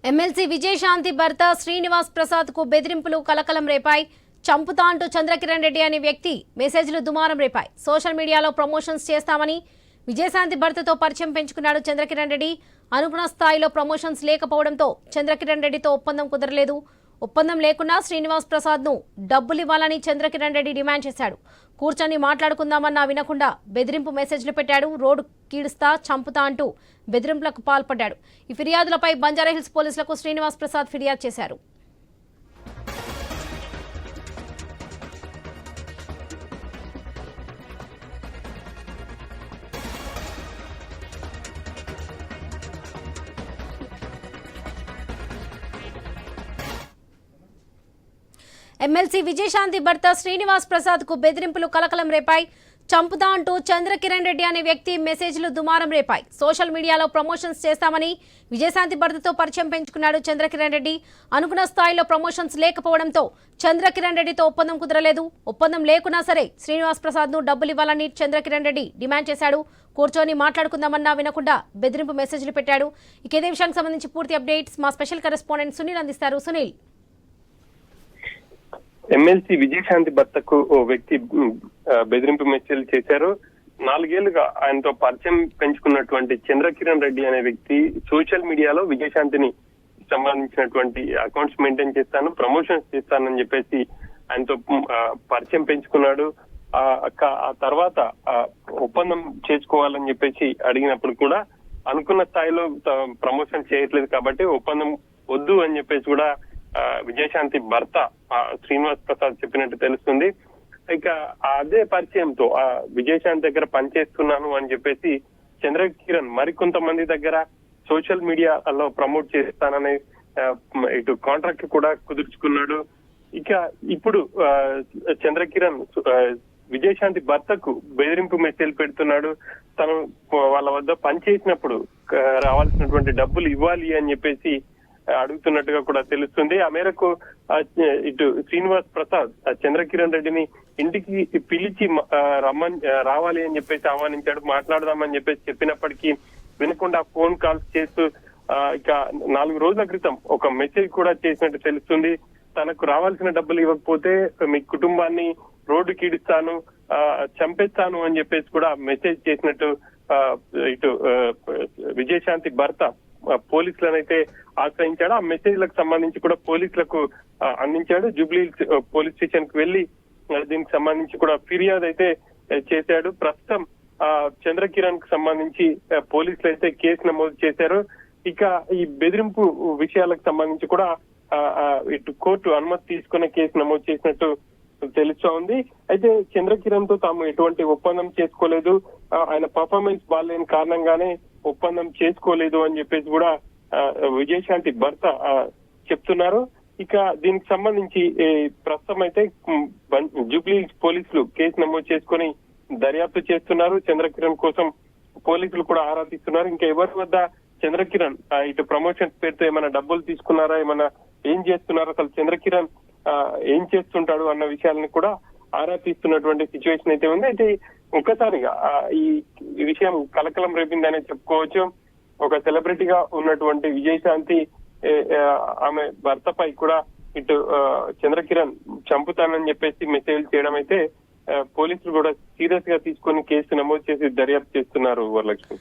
MLC Vijayashanti భర్త శ్రీనివాస్ ప్రసాద్ కు బెదిరింపులు కలకలం రేపాయి. చంపుతా అంటూ చంద్రకిరణ్ రెడ్డి అనే వ్యక్తి మెసేజ్లు దుమారం రేపాయి. సోషల్ మీడియాలో ప్రమోషన్స్ చేస్తామని విజయశాంతి భర్తతో పరిచయం పెంచుకున్నాడు చంద్రకిరణ్ రెడ్డి. అనుకున్న స్థాయిలో ప్రమోషన్స్ లేకపోవడంతో చంద్రకిరణ్ రెడ్డితో ఒప్పందం కుదరలేదు. ఒప్పందం లేకున్నా శ్రీనివాస్ ప్రసాద్ ను డబ్బులు ఇవ్వాలని చంద్రకిరణ్ రెడ్డి డిమాండ్ చేశాడు. కూర్చొని మాట్లాడుకుందామన్నా వినకుండా బెదిరింపు మెసేజ్లు పెట్టాడు. రోడ్డు కీడుస్తా, చంపుతా అంటూ బెదిరింపులకు పాల్పడ్డాడు. ఈ ఫిర్యాదులపై బంజారాహిల్స్ పోలీసులకు శ్రీనివాస్ ప్రసాద్ ఫిర్యాదు చేశారు. ఎమ్మెల్సీ విజయశాంతి భర్త శ్రీనివాస్ ప్రసాద్ కు బెదిరింపులు కలకలం రేపాయి. చంపుతా అంటూ చంద్రకిరణ్ రెడ్డి అనే వ్యక్తి మెసేజ్లు దుమారం రేపాయి. సోషల్ మీడియాలో ప్రమోషన్స్ చేస్తామని విజయశాంతి భర్తతో పరిచయం పెంచుకున్నాడు చంద్రకిరణ్ రెడ్డి. అనుకున్న స్థాయిలో ప్రమోషన్స్ లేకపోవడంతో చంద్రకిరణ్ రెడ్డితో ఒప్పందం కుదరలేదు. ఒప్పందం లేకున్నా సరే శ్రీనివాస్ ప్రసాద్ ను డబ్బులు ఇవ్వాలని చంద్రకిరణ్ రెడ్డి డిమాండ్ చేశాడు. కూర్చొని మాట్లాడుకుందామన్నా వినకుండా బెదిరింపు మెసేజ్లు పెట్టాడు. ఇదే విషయానికి సంబంధించి పూర్తి అప్డేట్స్ మా స్పెషల్ కరెస్పాండెంట్ సునీల్ అందిస్తారు. సునీల్, ఎమ్మెల్సీ విజయశాంతి భర్తకు ఓ వ్యక్తి బెదిరింపు మెసేజ్లు చేశారు. 4 ఏళ్లుగా ఆయనతో పరిచయం పెంచుకున్నటువంటి చంద్రకిరణ్ రెడ్డి అనే వ్యక్తి సోషల్ మీడియాలో విజయశాంతిని సంబంధించినటువంటి అకౌంట్స్ మెయింటైన్ చేస్తాను, ప్రమోషన్స్ చేస్తానని చెప్పేసి ఆయనతో పరిచయం పెంచుకున్నాడు. ఆ తర్వాత ఒప్పందం చేసుకోవాలని చెప్పేసి అడిగినప్పుడు కూడా అనుకున్న స్థాయిలో ప్రమోషన్ చేయట్లేదు కాబట్టి ఒప్పందం వద్దు అని చెప్పేసి కూడా విజయశాంతి భర్త శ్రీనివాస్ ప్రసాద్ చెప్పినట్టు తెలుస్తుంది. ఇక అదే పరిచయంతో విజయశాంతి దగ్గర పనిచేస్తున్నాను అని చెప్పేసి చంద్రకిరణ్ మరికొంతమంది దగ్గర సోషల్ మీడియాలో ప్రమోట్ చేస్తానని ఇటు కాంట్రాక్ట్ కూడా కుదుర్చుకున్నాడు. ఇక ఇప్పుడు చంద్రకిరణ్ విజయశాంతి భర్తకు బెదిరింపు మెసేజ్ పెడుతున్నాడు. తను వాళ్ళ వద్ద పనిచేసినప్పుడు రావాల్సినటువంటి డబ్బులు ఇవ్వాలి అని చెప్పేసి అడుగుతున్నట్టుగా కూడా తెలుస్తుంది. ఆ మేరకు ఇటు శ్రీనివాస్ ప్రసాద్ చంద్రకిరణ్ రెడ్డిని ఇంటికి పిలిచి రావాలి అని చెప్పేసి ఆహ్వానించాడు. మాట్లాడదామని చెప్పేసి చెప్పినప్పటికీ వినకుండా ఫోన్ కాల్స్ చేస్తూ ఇక 4 రోజుల క్రితం ఒక మెసేజ్ కూడా చేసినట్టు తెలుస్తుంది. తనకు రావాల్సిన డబ్బులు ఇవ్వకపోతే మీ కుటుంబాన్ని రోడ్డు కీడిస్తాను, చంపేస్తాను అని చెప్పేసి కూడా మెసేజ్ చేసినట్టు ఇటు విజయశాంతి భర్త పోలీసులను అయితే ఆశ్రయించాడు. ఆ మెసేజ్లకు సంబంధించి కూడా పోలీసులకు అందించాడు. జూబ్లీ పోలీస్ స్టేషన్ కు వెళ్లి దీనికి సంబంధించి కూడా ఫిర్యాదు అయితే చేశాడు. ప్రస్తుతం చంద్రకిరణ్ కు సంబంధించి పోలీసులు అయితే కేసు నమోదు చేశారు. ఇక ఈ బెదిరింపు విషయాలకు సంబంధించి కూడా ఇటు కోర్టు అనుమతి తీసుకునే కేసు నమోదు చేసినట్టు తెలుస్తా ఉంది. అయితే చంద్రకిరణ్ తో తాము ఎటువంటి ఒప్పందం చేసుకోలేదు, ఆయన పర్ఫార్మెన్స్ బాగాలేని కారణంగానే ఒప్పందం చేసుకోలేదు అని చెప్పేసి కూడా విజయశాంతి భర్త చెప్తున్నారు. ఇక దీనికి సంబంధించి ప్రస్తుతం అయితే జూబ్లీ పోలీసులు కేసు నమోదు చేసుకుని దర్యాప్తు చేస్తున్నారు. చంద్రకిరణ్ కోసం పోలీసులు కూడా ఆరా తీస్తున్నారు. ఇంకా ఎవరి వద్ద చంద్రకిరణ్ ఇటు ప్రమోషన్స్ పేరుతో ఏమైనా డబ్బులు తీసుకున్నారా, ఏమైనా ఏం చేస్తున్నారా, అసలు చంద్రకిరణ్ ఏం చేస్తుంటాడు అన్న విషయాలను కూడా ఆరా తీస్తున్నటువంటి సిచ్యువేషన్ అయితే ఉంది. అయితే ఒక్కసారిగా ఈ విషయం కలకలం రేపిందనే చెప్పుకోవచ్చు. ఒక సెలబ్రిటీగా ఉన్నటువంటి విజయశాంతి ఆమె భర్తపై కూడా ఇటు చంద్రకిరణ్ చంపుతానని చెప్పేసి మెసేజ్ చేయడం అయితే పోలీసులు కూడా సీరియస్ గా తీసుకొని కేసు నమోదు చేసి దర్యాప్తు చేస్తున్నారు. వరలక్ష్మి.